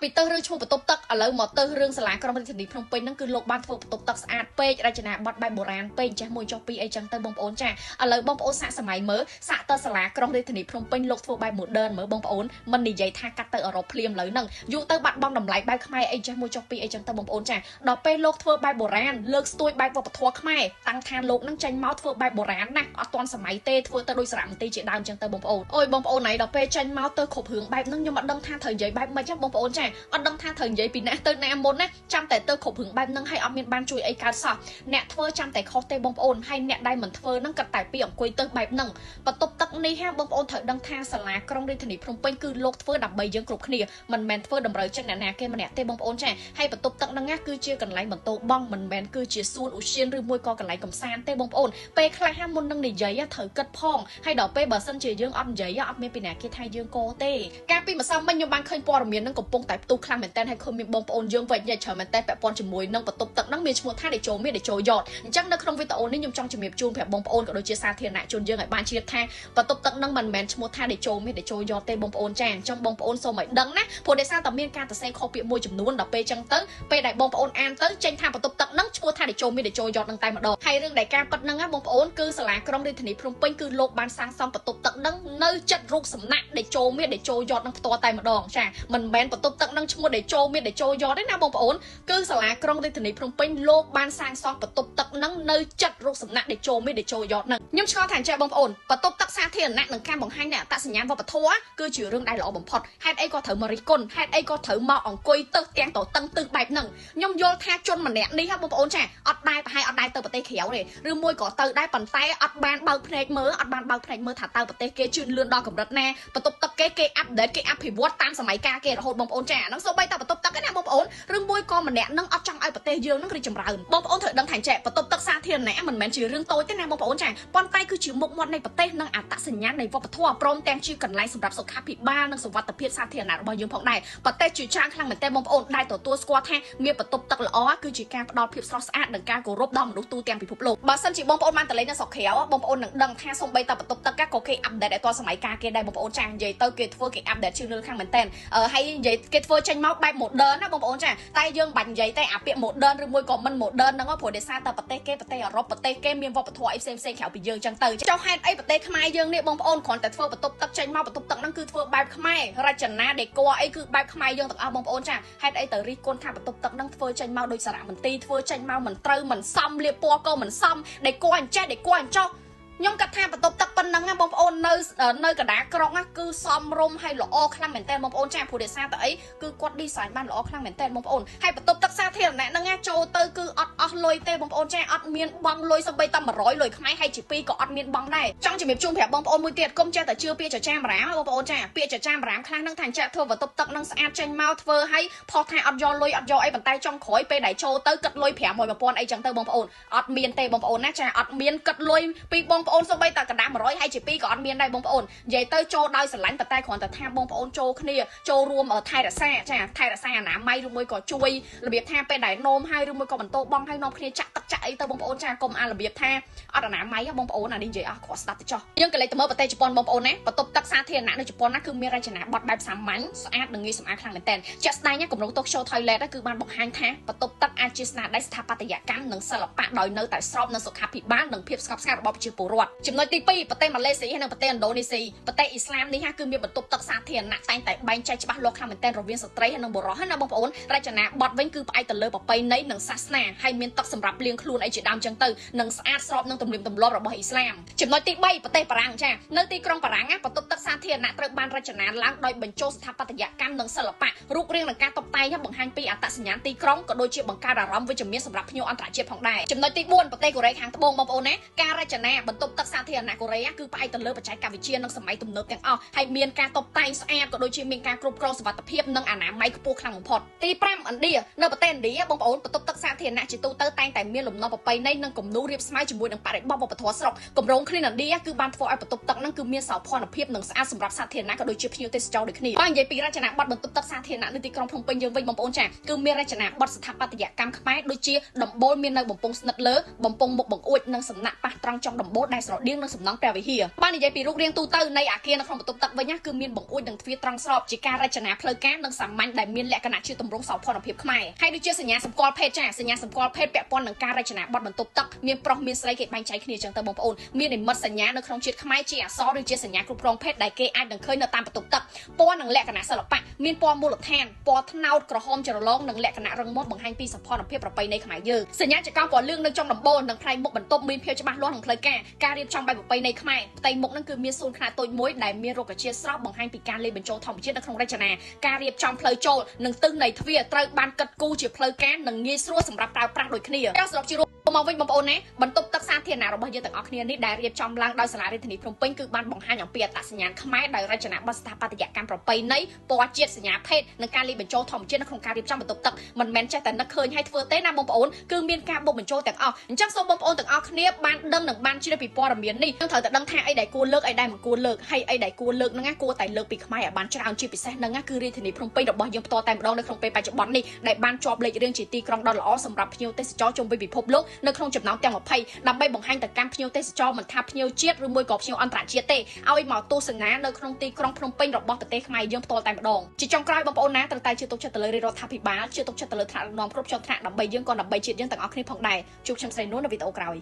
ពីទៅរឿងឈ្មោះបន្ទប់ទឹកឥឡូវមកទៅរឿងសាលាក្រុងរាជធានីភ្នំពេញហ្នឹងគឺលោកបានធ្វើបន្ទប់ទឹកស្អាតពេករចនាប័ទ្មបែបបុរាណពេកចេះមួយចុះពីអីចឹងទៅបងប្អូនចាឥឡូវបងប្អូនសាកសម័យមើលសាកទៅសាលាក្រុងរាជធានីភ្នំពេញលោកធ្វើបែប modern មើលបងប្អូនមិននិយាយថាកាត់ទៅអឺរ៉ុបភ្លាមឥឡូវហ្នឹងយូរទៅបាត់បង់តម្លៃបែបខ្មែរអីចេះមួយចុះពីអីចឹងទៅបងប្អូនចាដល់ពេលលោកធ្វើបែបបុរាណលើកស្ទួយបែបវប្បធម៌ខ្មែរតាំងឋានលោកហ្នឹងចេញមកធ្វើបែបបុរាណណាអត់ទាន់សម័យទេធ្វើទៅដូចសារមន្ទីរជាដើមចឹងទៅបងប្អូនអូយបងប្អូនណៃដល់ពេលចេញមកទៅគ្រប់រឿងបែបហ្នឹងខ្ញុំអត់ដឹងថាត្រូវនិយាយបែបម៉េចបងប្អូនចាអត់ដឹងថាត្រូវនិយាយពីណាទៅណាមុនណាចាំតែទៅគ្រប់រឿងបែបហ្នឹងហើយអត់មានបានជួយអីកើតសោះអ្នកធ្វើចាំតែខុសទេបងប្អូនហើយអ្នកដែលមិនធ្វើហ្នឹងក៏តែពីអង្គុយទៅបែបហ្នឹងបន្ទប់ទឹកនេះហាបងប្អូនត្រូវដឹងថាសាលាក្រុងរាជធានីភ្នំពេញគឺលោកធ្វើដើម្បីយើងគ្រប់គ្នាមិនមែនធ្វើតម្រូវចិត្តអ្នកណាគេម្នាក់ទេបងប្អូនចាហើយបន្ទប់ទឹកហ្នឹងណាគឺជាកន្លែងបន្ទោបងមិនមែនគឺជាសួនឧស្សាហ៍ឬមួយក៏កន្លែងកំសាន្តទេបងប្អូនពេលខ្លះហាមុននឹងនិយាយត្រូវគិតផងហើយដល់ពេលបើសិនជាយើងអត់និយាយអត់មានពីណាគេថាយើងកទេកាលពីម្សិលមិញខ្ញុំបានឃើញព័ត៌មានហ្នឹងកំពុងតែផ្ទុះខ្លាំងមែនតើហើយឃើញមានបងប្អូនយើងវិញច្រើនមែនតើពាក់ព័ន្ធជាមួយនឹងបន្ទប់ទឹកហ្នឹងមានឈ្មោះថាដេជោមានដេជោយ៉តអញ្ចឹងនៅក្នុងវីដេអូនេះខ្ញុំចង់ជំរាបជូនប្រាប់បងប្អូនក៏ដូចជាសាធារណជនយើងឲ្យបានជ្រាបថាបន្ទប់ទឹកហ្នឹងមិនមែនឈ្មោះថាដេជោមានដេជោយ៉តទេបងប្អូនចាអញ្ចឹងបងប្អូនសូមឲ្យដឹងណាព្រោះដោយសារតែមានការសរសេរខុសពាក្យមួយចំនួនដល់ពេលអញ្ចឹងទៅពេលដែលបងប្អូនអានទៅចេញថាបន្ទប់ទឹកហ្នឹងឈ្មោះថាដេជោមានដេជោយ៉តហ្នឹងតែម្ដងហើយរឿងដែលការប៉ັດហ្នឹងណាបងប្អូនគឺសាលាក្រុងរាជធានីភ្នំពេញគឺលោកបានសាងសង់បន្ទប់ទឹកហ្នឹងនៅចិត្តរូបសំណាក់ដេជោមានដេជោយ៉តហ្នឹងផ្ទាល់តែម្ដងចាមិនមែនបន្ទប់ទឹកហ្នឹងឈ្មោះដេជោមានដេជោយ៉តទេណាបងប្អូនគឺសាលាក្រុងរាជធានីភ្នំពេញលោកបានសាងសង់បន្ទប់ទឹកហ្នឹងនៅចិត្តរូបសំណាក់ដេជោមានដេជោយ៉តហ្នឹងខ្ញុំឆ្ងល់ថាអញ្ចឹងបងប្អូនបន្ទប់ទឹកសាធារណៈនឹងការបង្ហាញនូវអត្តសញ្ញាណវប្បធម៌គឺជារឿងដែលល្អបំផុតហេតុអីក៏ត្រូវមករិះគន់ហេតុអីក៏ត្រូវមកអង្គុយទៅទាំងតតឹងទឹះបែបហ្នឹងខ្ញុំយល់ថាជនម្នាក់នេះបងប្អូនចាអត់ដែរប្រហែលអត់ដែរទៅប្រទេសក្រៅទេឬមួយក៏ទៅដែរប៉ុន្តែអត់បានបើកភ្នែកមើលអត់បានបើកភ្នែកមើលថាតើប្រទេសគេជឿនលឿនដល់កម្រិតណាបន្ទប់ទឹកគេអាប់ដេតគេអភិវឌ្ឍតាមសម័យកាលគេរហូតបងប្អូនចាហ្នឹងសូម្បីតែបន្ទប់ទឹកណាបងប្អូនឬមួយក៏ម្នាក់នឹងអត់ចង់ឲ្យប្រទេសយើងនឹងរីកចម្រើនបងប្អូនត្រូវដឹងថាចេះបន្ទប់ទឹកសាធារណៈមិនមែនជារឿងតូចទេណាបងប្អូនចាប៉ុន្តែគឺជាមុខមាត់នៃប្រទេសនិងអត្តសញ្ញាណនៃវប្បធម៌ព្រមទាំងជាកន្លែងសម្រាប់សុខាភិបាលនិងសុវត្ថិភាពសាធារណៈរបស់យើងផងដែរប្រទេសជាច្រើនខ្លាំងមែនទែនបងប្អូនដែលទទួលស្គាល់ថាមានបន្ទប់ទឹកល្អគឺជាការផ្ដល់ភាពស្រស់ស្អាតនិងការគោរពដល់មនុស្សទូទាំងពិភពលោកបើសិនជាបងប្អូនបានទៅលេងនៅស្រុកក្រៅបងប្អូននឹងដឹងថាសូម្បីតែបន្ទប់ទឹកក៏គេអាប់ដេតឲ្យតសម័យកាលគេដែរបងប្អូនចានិយាយទៅគេធ្វើគេអាប់ដេតជឿនលឿនខ្លាំងមែនទែនហើយនិយាយគេធ្វើចេញមកបែប modern ណាបងប្អូនចាតែយើងបាញ់និយាយតែអាពាក្យ modern ឬមួយក៏មិន modern ហ្នឹងព្រោះដោយសារតែប្រទេសគេប្រទេសអឺរ៉ុបប្រទេសគេមានវប្បធម៌អីផ្សេងក្រៅពីយើងចឹងទៅចុះហេតុអីប្រទេសខ្មែរយើងនេះបងប្អូនគ្រាន់តែធ្វើបន្ទប់ទឹកចេញមកបន្ទប់ទឹកហ្នឹងគឺធ្វើបែបខ្មែររចនាដេគ័រអីគឺបែបខ្មែរយើងទាំងអស់បងប្អូនចាហេតុអីទៅរិះគន់ថាបន្ទប់ទឹកហ្នឹងធ្វើចេញមកដោយសារមន្ទីរធ្វើចេញមកមិនត្រូវមិនសមលាបពណ៌ក៏មិនសមដេគ័រអញ្ចេះដេគ័រអញ្ចោះខ្ញុំគិតថាបន្ទប់ទឹកប៉ុណ្ណឹងបងប្អូននៅកណ្ដាលក្រុងគឺសមរម្យហើយល្អខ្លាំងមែនតើបងប្អូនចាព្រោះដោយសារតែអីគឺគាត់ design បានល្អខ្លាំងមែនតើបងប្អូនហើយបន្ទប់ទឹកសាធារណៈហ្នឹងចូលទៅគឺអត់អស់លុយទេបងប្អូនចាអត់មានបង់លុយសូម្បីតែ100លុយខ្មែរហើយជា2ក៏អត់មានបង់ដែរចង់ជំរាបជូនប្រាប់បងប្អូនមួយទៀតកុំចេះតែជឿពាក្យចចាមរាមបងប្អូនចាពាក្យចចាមរាមខ្លះហ្នឹងថាចាធ្វើបន្ទប់ទឹកហ្នឹងស្អាតចេញមកធ្វើឲ្យផុសថាអត់យកលុយអត់យកអីប៉ុន្តែចុងក្រោយពេលដែលចូលទៅគិតលុយ500 1000អីចឹងទៅបងប្អូនអត់មានទេបងប្អូនណាចាអត់មានគិតលុយពីបងប្អូនសូម្បីតែកណ្ដាល100ហើយជា2ក៏អត់មានដែរបងប្អូននិយាយទៅចូលដោយស្រឡាញ់ប៉ុន្តែគ្រាន់តែថាបងប្អូនចូលគ្នាចូលរួមថែរក្សាចាថែរក្សាអនាម័យឬមួយក៏ជួយរបៀបថាពេលដែលនោមហើយឬមួយក៏បន្ទោបងហើយនាំគ្នាចាក់ទឹកចាក់អីទៅបងប្អូនចាកុំអារបៀបថាអត់អនាម័យបងប្អូនអានេះនិយាយអស់គាត់ស្ដាប់ទៅចុះយើងក៏លេចទៅមើលប្រទេសជប៉ុនបងប្អូនណាបន្ទប់ទឹកសាធារណៈនៅជប៉ុនណាគឺមានរចនាប័ទ្មបែបសាមញ្ញស្អាតនិងងាយសម្អាតខ្លាំងមែនទែនជាក់ស្ដែងគម្រោង Tokyo Toilet គឺបានបង្ហាញថាបន្ទប់ទឹកអាចជាស្នាដៃស្ថាបត្យកម្មនិងសិល្បៈដោយនៅតែស្របនឹងសុខាភិបាលនិងភាពស្ងប់ស្ងាត់របស់ប្រជាពលរដ្ឋចំណុចទី2ប្រទេសម៉ាឡេស៊ីហើយនិងប្រទេសឥណ្ឌូនេស៊ីប្រទេសអ៊ីស្លាមនេះគឺមានបន្ទប់ទឹកសាធារណៈតែងតែបែងចែកច្បាស់លាស់ខ្លាំងមែនទែនរវាងស្ត្រីហើយនិងបុរសហើយណាបងប្អូនរចនាប័ទ្មវិញគឺផ្អែកទៅលើប្រពៃណីនិងសាសនាហើយមានទឹកសម្រាប់លាងខ្លួនអីជាដើមចឹងទៅនិងស្អាតស្របនឹងទំនៀមទម្លាប់របស់អ៊ីស្លាមចំណុចទី3ប្រទេសបារាំងចានៅទីក្រុងបារាំងបន្ទប់ទឹកសាធារណៈត្រូវបានរចនាឡើងដោយបញ្ចូលស្ថាបត្យកម្មនិងសិល្បៈរូបរាងនិងការតុបតែងបង្ហាញពីអត្តសញ្ញាណទីក្រុងក៏ដូចជាបង្កើតអារម្មណ៍វិជ្ជមានសម្រាប់ភ្ញៀវអន្តរជាតិផងដែរចំណុចទី4ប្រទេសកូរ៉េខាងត្បូងបងប្អូនណាការរចនាបន្ទប់ទឹកសាធារណៈកូរ៉េគឺផ្អែកទៅលើបច្ចេកវិទ្យានិងសម័យទំនើបទាំងអស់ហើយមានការតុបតែងស្អាតក៏ដូចជាមានការគ្រប់គ្រងសុវត្ថិភាពនិងអនាម័យខ្ពស់ខ្លាំងបំផុតទី5ឥណ្ឌានៅប្រទេសឥណ្ឌាបងប្អូនបន្ទប់ទឹកសាធារណៈជាទូទៅតែងតែមានលំនាំប្រពៃណីនិងគំនូររាបស្មើជាមួយនឹងបរិបទវប្បធម៌ស្រុកគម្រោង Clean India គឺបានធ្វើឲ្យបន្ទប់ទឹកហ្នឹងគឺមានសោភ័ណភាពនិងស្អាតសម្រាប់សាធារណៈក៏ដូចជាភ្ញៀវទេសចរដូចគ្នាបើនិយាយពីរចនាប័ទ្មបន្ទប់ទឹកសាធារណៈនៅទីក្រុងភ្នំពេញយើងវិញបងប្អូនចាគឺមានរចនាប័ទ្មស្ថាបត្យកម្មខ្មែរដូចជាដំបូលមាននៅបំពង់ស្និតលើបំពង់មុខបង្អួចនិងសំណាក់ប៉ះត្រង់ចំដំបូលដែល ដែលស្រដៀងនឹងសំណង់ព្រះវិហារបាននិយាយពីរូបរាងទូទៅនៃអាគារនៅក្នុងបន្ទប់ទឹកវិញណាគឺមានបង្អួចនិងទ្វារត្រង់ស្របជាការរចនាផ្លូវការនិងសាមញ្ញដែលមានលក្ខណៈជាទម្រង់សោភ័ណភាពខ្មែរហើយដូចជាសញ្ញាសម្គាល់ភេទចាសញ្ញាសម្គាល់ភេទពាក់ព័ន្ធនឹងការរចនាប័ណ្ណបន្ទប់ទឹកមានប្រុសមានស្រីគេបែងចែកគ្នាចឹងទៅបងប្អូនមាននិមិត្តសញ្ញានៅក្នុងជាតិខ្មែរជាអក្សរឬជាសញ្ញាគ្រប់គ្រងភេទដែលគេអាចនឹងឃើញនៅតាមបន្ទប់ទឹកពណ៌និងលក្ខណៈសិល្បៈមានពណ៌មូលដ្ឋានពណ៌ត្នោតក្រហមច្រឡងនិងលក្ខណៈរឹងមាំបង្ហាញពីសម្ផស្សភាពប្រពៃណីខ្មែរយើងសញ្ញាចក្រពណ៌លឿងនៅចំដំបូលនិងផ្នែកមុខបន្ទប់មានភាពច្បាស់លាស់និងផ្លូវការរៀបចំបែបប្រពៃណីខ្មែរផ្ទៃមុខនឹងគឺមានសួនខ្នាតតូចមួយដែលមានរុក្ខជាតិស្រស់បង្ហាញពីការលាយបញ្ចូលធម្មជាតិនៅក្នុងរចនាការរៀបចំផ្លូវចូលនិងទិសនៃទ្វារត្រូវបានកាត់គូជាផ្លូវការនិងងាយស្រួលសម្រាប់ប្រើប្រាស់ដូចគ្នាចង់សរុបជារួមមកវិញបងប្អូនណាបន្ទប់ទឹកសាធារណៈរបស់យើងទាំងអស់គ្នានេះដែលរៀបចំឡើងដោយសាលារាជធានីភ្នំពេញគឺបានបង្ហាញអំពីអត្តសញ្ញាណខ្មែរដោយរចនាប័ទ្មស្ថាបត្យកម្មប្រពៃណីពណ៌ជាតិសញ្ញាភេទនិងការលាយបញ្ចូលធម្មជាតិនៅក្នុងការរៀបចំបន្ទប់ទឹកមិនមែនចេះតែនឹកឃើញហើយធ្វើទេណាបងប្អូនគឺមានការបូកបញ្ចូលទាំងអស់អញ្ចឹងសូមបងប្អូនទាំងអស់គ្នាបានដឹងនិងបានជ្រាបពីព័ត៌មាននេះនឹងត្រូវតែដឹងថាអីដែលគួរលើកអីដែលមិនគួរលើកហើយអីដែលគួរលើកហ្នឹងណាគួរតែលើកពីខ្មែរឲ្យបានច្រើនជាពិសេសហ្នឹងណាគឺរាជធានីភ្នំពេញរបស់យើងផ្ទាល់តែម្ដងនៅក្នុងពេលបច្ចុប្បន្ននេះដែលបានជាប់លេខរៀងជាទីក្រុងដ៏ល្អសម្រាប់ភ្ញៀវទេសចរជុំវិញពិភពលោកនៅក្នុងចំណោមទាំង20ដើម្បីបង្ហាញទៅកាន់ភ្ញៀវទេសចរមិនថាភ្ញៀវជាតិឬមួយក៏ភ្ញៀវអន្តរជាតិទេឲ្យមកទស្សនានៅក្នុងទីក្រុងភ្នំពេញរបស់ប្រទេសខ្មែរយើងផ្ទាល់តែម្ដងជាចុងក្រោយបងប្អូនណាត្រូវតែជឿទុកចិត្តទៅលើរដ្ឋាភិបាលជឿទុកចិត្តទៅលើថ្នាក់ដឹកនាំគ្រប់ជាន់ថ្នាក់ដើម្បីយើងក៏ដើម្បីជាតិយើងទាំងអស់គ្នាផងដែរជួបខ្ញុំស្រីនួននៅវីដេអូក្រោយ